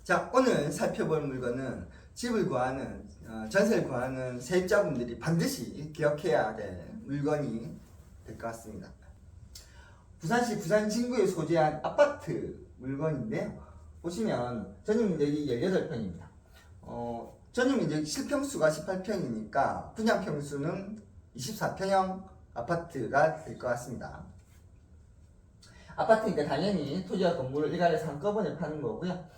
자, 오늘 살펴볼 물건은 집을 구하는, 전세를 구하는 세입자분들이 반드시 기억해야 될 물건이 될 것 같습니다. 부산시 부산 진구에 소재한 아파트 물건인데요. 보시면 전용 면적이 18평입니다. 전용 면적 실평수가 18평이니까 분양평수는 24평형 아파트가 될 것 같습니다. 아파트니까 당연히 토지와 건물을 일괄해서 한꺼번에 파는 거고요.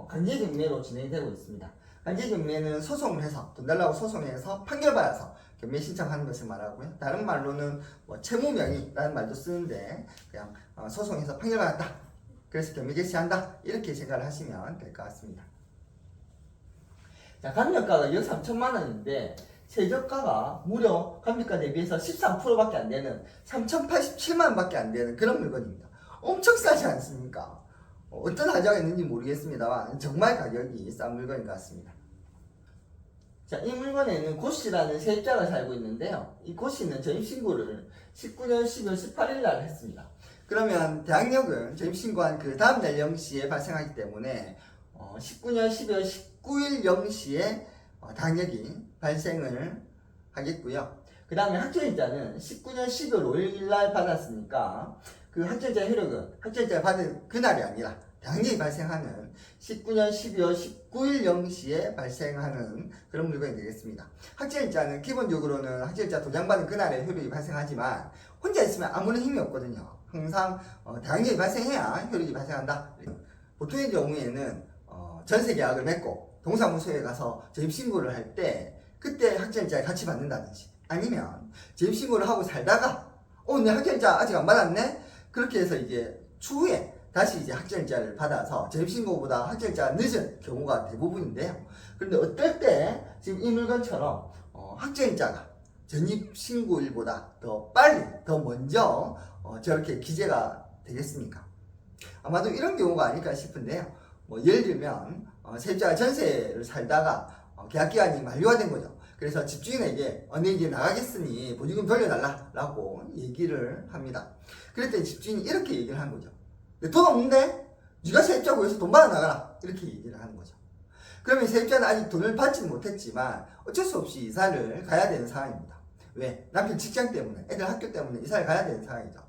강제경매로 진행되고 있습니다. 강제경매는 소송을 해서 돈 달라고 소송해서 판결받아서 경매 신청하는 것을 말하고요. 다른 말로는 채무명의라는 말도 쓰는데 그냥 소송해서 판결받았다. 그래서 경매 개시한다. 이렇게 생각을 하시면 될 것 같습니다. 자, 감정가가 약 3천만 원인데 최저가가 무려 감정가 대비해서 13%밖에 안 되는 3,087만 원밖에 안 되는 그런 물건입니다. 엄청 싸지 않습니까? 어떤 하자가 있는지 모르겠습니다만 정말 가격이 싼 물건인 것 같습니다. 자, 이 물건에는 고씨라는 세입자가 살고 있는데요. 이 고씨는 전입신고를 19년 12월 18일 날 했습니다. 그러면 대항력은 전입신고한 그 다음날 0시에 발생하기 때문에 19년 12월 19일 0시에 대항력이 발생을 하겠고요. 그 다음에 확정일자는 19년 12월 5일 날 받았으니까 그 확정일자 효력은 확정일자를 받은 그날이 아니라 대항력이 발생하는 19년 12월 19일 0시에 발생하는 그런 물건이 되겠습니다. 확정일자는 기본적으로는 확정일자 도장받은 그날에 효력이 발생하지만 혼자 있으면 아무런 힘이 없거든요. 항상 대항력이 발생해야 효력이 발생한다. 보통의 경우에는 전세 계약을 맺고 동사무소에 가서 전입신고를 할 때 그때 확정일자를 같이 받는다든지 아니면 전입신고를 하고 살다가 내 확정일자 아직 안 받았네? 그렇게 해서 이제 추후에 다시 이제 확정일자를 받아서 전입신고보다 확정일자가 늦은 경우가 대부분인데요. 그런데 어떨 때 지금 이 물건처럼 확정일자가 전입신고일보다 더 빨리, 더 먼저 저렇게 기재가 되겠습니까? 아마도 이런 경우가 아닐까 싶은데요. 예를 들면 세입자가 전세를 살다가 계약기간이 만료가 된 거죠. 그래서 집주인에게 내 이제 나가겠으니 보증금 돌려달라 라고 얘기를 합니다. 그랬더니 집주인이 이렇게 얘기를 하는 거죠. 돈 없는데? 네가 세입자 구해서 돈 받아 나가라 이렇게 얘기를 하는 거죠. 그러면 세입자는 아직 돈을 받지는 못했지만 어쩔 수 없이 이사를 가야 되는 상황입니다. 왜? 남편 직장 때문에, 애들 학교 때문에 이사를 가야 되는 상황이죠.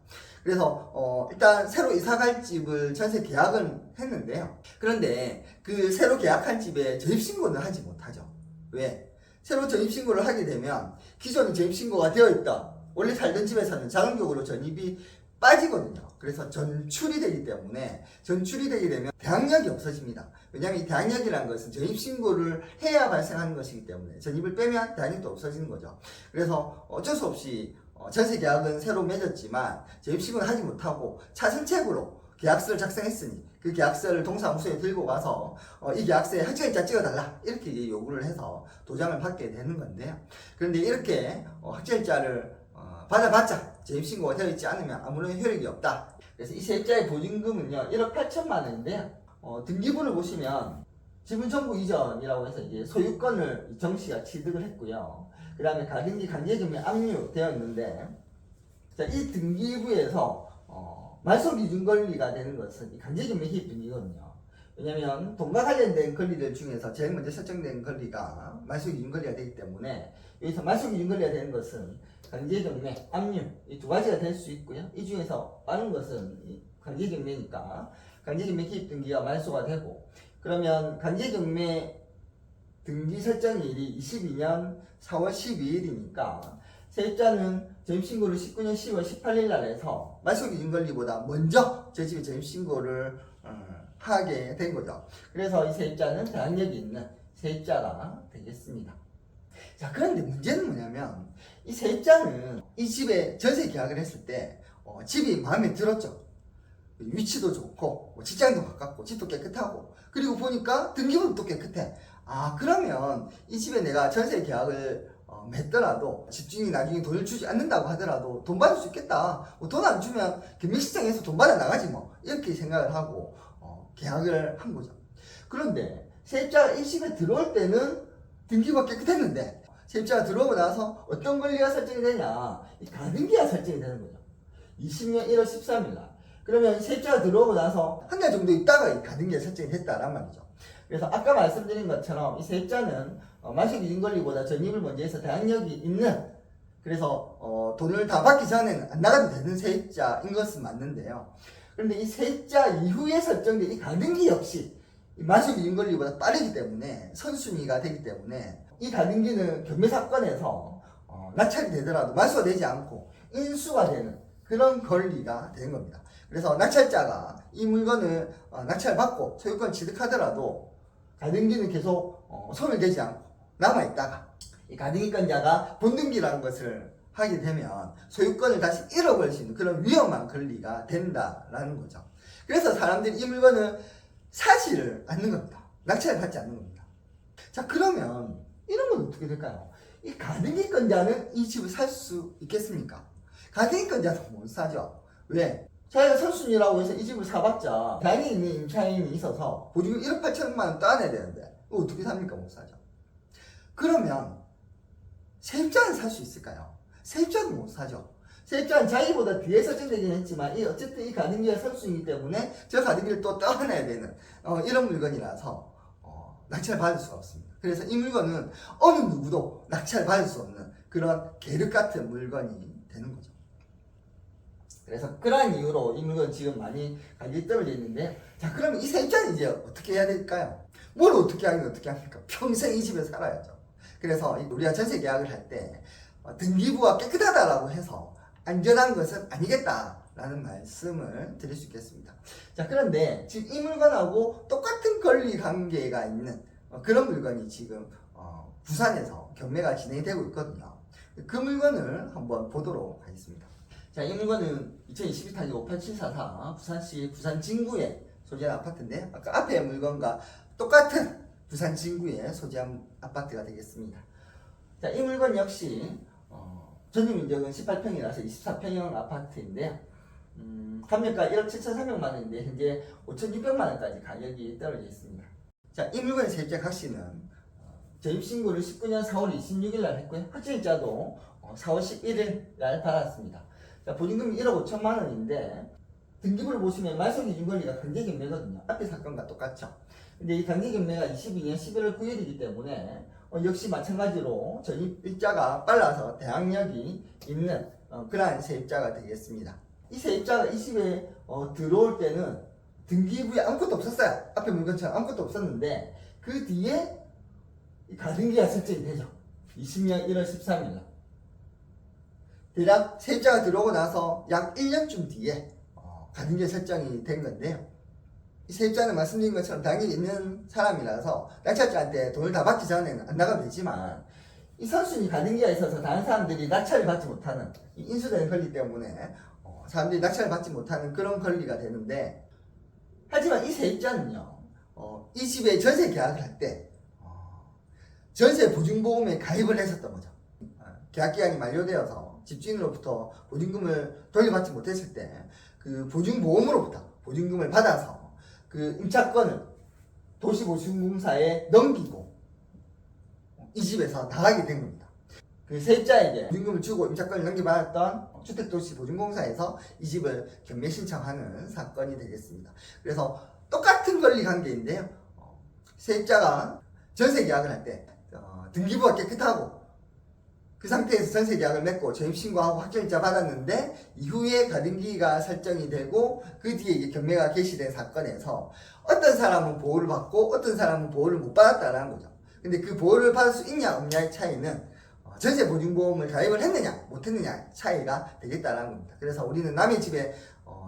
그래서 일단 새로 이사갈 집을 전세 계약은 했는데요. 그런데 그 새로 계약한 집에 전입신고는 하지 못하죠. 왜? 새로 전입신고를 하게 되면 기존에 전입신고가 되어 있다. 원래 살던 집에서는 자동적으로 전입이 빠지거든요. 그래서 전출이 되기 때문에 전출이 되게 되면 대항력이 없어집니다. 왜냐하면 이 대항력이라는 것은 전입신고를 해야 발생하는 것이기 때문에 전입을 빼면 대항력도 없어지는 거죠. 그래서 어쩔 수 없이 전세 계약은 새로 맺었지만 전입신고는 하지 못하고 차선책으로 계약서를 작성했으니 그 계약서를 동사무소에 들고 가서 이 계약서에 확정일자 찍어달라 이렇게 이제 요구를 해서 도장을 받게 되는 건데요. 그런데 이렇게 확정일자를 받아봤자 전입신고가 되어 있지 않으면 아무런 효력이 없다. 그래서 이 세입자의 보증금은요 1억 8천만 원인데요. 등기부를 보시면 지분정보 이전이라고 해서 이제 소유권을 정씨가 취득을 했고요. 그 다음에 가등기 강제경매 압류되어 있는데, 자, 이 등기부에서 말소기준 권리가 되는 것은 이 강제경매 희입 등기거든요. 왜냐면 돈과 관련된 권리들 중에서 제일 먼저 설정된 권리가 말소기준 권리가 되기 때문에 여기서 말소기준 권리가 되는 것은 강제경매, 압류 이 두 가지가 될 수 있고요. 이 중에서 빠른 것은 강제경매니까 강제경매 희입 등기가 말소가 되고, 그러면 강제경매 등기 설정일이 22년 4월 12일이니까 세입자는 전입신고를 19년 10월 18일 날 해서 말소기준 권리보다 먼저 제 집에 전입신고를 하게 된 거죠. 그래서 이 세입자는 대항력이 있는 세입자가 되겠습니다. 자, 그런데 문제는 뭐냐면 이 세입자는 이 집에 전세 계약을 했을 때 집이 마음에 들었죠. 위치도 좋고 직장도 가깝고 집도 깨끗하고 그리고 보니까 등기부도 또 깨끗해. 그러면 이 집에 내가 전세 계약을 맺더라도 집주인이 나중에 돈을 주지 않는다고 하더라도 돈 받을 수 있겠다. 돈 안 주면 경매시장에서 돈 받아 나가지 뭐 이렇게 생각을 하고 계약을 한 거죠. 그런데 세입자가 이 집에 들어올 때는 등기부가 깨끗했는데 세입자가 들어오고 나서 어떤 권리가 설정이 되냐, 이 가등기가 설정이 되는 거죠. 20년 1월 13일 날 그러면 세입자가 들어오고 나서 한 달 정도 있다가 이 가등기가 설정이 됐다란 말이죠. 그래서 아까 말씀드린 것처럼 이 세입자는 마시기준 권리보다 전입을 먼저 해서 대항력이 있는, 그래서 돈을 다 받기 전에는 안 나가도 되는 세입자인 것은 맞는데요. 그런데 이 세입자 이후에 설정된 이 가등기 역시 마시기준 권리보다 빠르기 때문에 선순위가 되기 때문에 이 가등기는 경매 사건에서 낙찰이 되더라도 말소가 되지 않고 인수가 되는 그런 권리가 되는 겁니다. 그래서 낙찰자가 이 물건을 낙찰받고 소유권 취득하더라도 가등기는 계속 소멸되지 않고 남아있다가 이 가등기권자가 본등기라는 것을 하게 되면 소유권을 다시 잃어버릴 수 있는 그런 위험한 권리가 된다라는 거죠. 그래서 사람들이 이 물건을 사지를 않는 겁니다. 낙찰을 받지 않는 겁니다. 자, 그러면 이런 건 어떻게 될까요? 이 가등기권자는 이 집을 살 수 있겠습니까? 가등기권자는 못 사죠. 왜? 자기가 선순위라고 해서 이 집을 사봤자 대안에 있는 임차인이 있어서 보증금 1억 8천만 원 떠안아야 되는데 이거 어떻게 삽니까? 못 사죠. 그러면 세입자는 살 수 있을까요? 세입자는 못 사죠. 세입자는 자기보다 뒤에 설정되긴 했지만 어쨌든 이 가등기가 선순위이기 때문에 저 가등기를 또 떠안아야 되는 이런 물건이라서 낙찰을 받을 수가 없습니다. 그래서 이 물건은 어느 누구도 낙찰을 받을 수 없는 그런 계륵 같은 물건이 되는 거죠. 그래서 그러한 이유로 이 물건 지금 많이 가격이 떨어져 있는데, 자, 그러면 이 세입자는 이제 어떻게 해야 될까요? 뭘 어떻게 하긴 어떻게 합니까? 평생 이 집에 살아야죠. 그래서 우리가 전세 계약을 할 때 등기부가 깨끗하다라고 해서 안전한 것은 아니겠다라는 말씀을 드릴 수 있겠습니다. 자, 그런데 지금 이 물건하고 똑같은 권리 관계가 있는 그런 물건이 지금 부산에서 경매가 진행되고 있거든요. 그 물건을 한번 보도록 하겠습니다. 자, 이 물건은 2022타기 58744 부산시 부산 진구에 소재한 아파트인데, 아까 앞에 물건과 똑같은 부산 진구에 소재한 아파트가 되겠습니다. 자, 이 물건 역시 전입 면적은 18평이라서 24평형 아파트인데요. 감매가 1억 7,300만 원인데 현재 5,600만 원까지 가격이 떨어져 있습니다. 자, 이 물건의 세입자 각 씨는 전입신고를 19년 4월 26일 날 했고요. 확정일자도 4월 11일 날 받았습니다. 자, 보증금이 1억 5천만 원인데 등기부를 보시면 말소기준권리가 강제경매거든요. 앞에 사건과 똑같죠. 근데 이 강제경매가 22년 11월 9일이기 때문에 역시 마찬가지로 전입일자가 빨라서 대항력이 있는 그러한 세입자가 되겠습니다. 이 세입자가 이 집에 들어올 때는 등기부에 아무것도 없었어요. 앞에 물건처럼 아무것도 없었는데 그 뒤에 가등기가 설정이 되죠. 20년 1월 13일 날. 대략 세입자가 들어오고 나서 약 1년쯤 뒤에 가등기 설정이 된 건데요. 이 세입자는 말씀드린 것처럼 당연히 있는 사람이라서 낙찰자한테 돈을 다 받기 전에는 안 나가도 되지만 이 선순위 가등기가 있어서 다른 사람들이 낙찰을 받지 못하는 이 인수되는 권리 때문에 사람들이 낙찰을 받지 못하는 그런 권리가 되는데, 하지만 이 세입자는요 이 집에 전세 계약을 할 때 전세 보증보험에 가입을 했었던 거죠. 계약기간이 만료되어서 집주인으로부터 보증금을 돌려받지 못했을 때 그 보증보험으로부터 보증금을 받아서 그 임차권을 도시보증공사에 넘기고 이 집에서 나가게 된 겁니다. 그 세입자에게 보증금을 주고 임차권을 넘겨받았던 주택도시보증공사에서 이 집을 경매 신청하는 사건이 되겠습니다. 그래서 똑같은 권리 관계인데요. 세입자가 전세 계약을 할 때 등기부가 깨끗하고 그 상태에서 전세 계약을 맺고 전입신고하고 확정일자 받았는데 이후에 가등기가 설정이 되고 그 뒤에 이제 경매가 개시된 사건에서 어떤 사람은 보호를 받고 어떤 사람은 보호를 못 받았다는 거죠. 근데 그 보호를 받을 수 있냐 없냐의 차이는 전세 보증보험을 가입을 했느냐 못 했느냐 차이가 되겠다는 겁니다. 그래서 우리는 남의 집에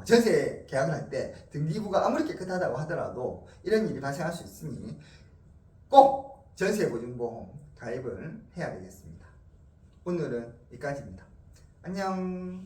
전세 계약을 할 때 등기부가 아무리 깨끗하다고 하더라도 이런 일이 발생할 수 있으니 꼭 전세 보증보험 가입을 해야 되겠습니다. 오늘은 여기까지입니다. 안녕.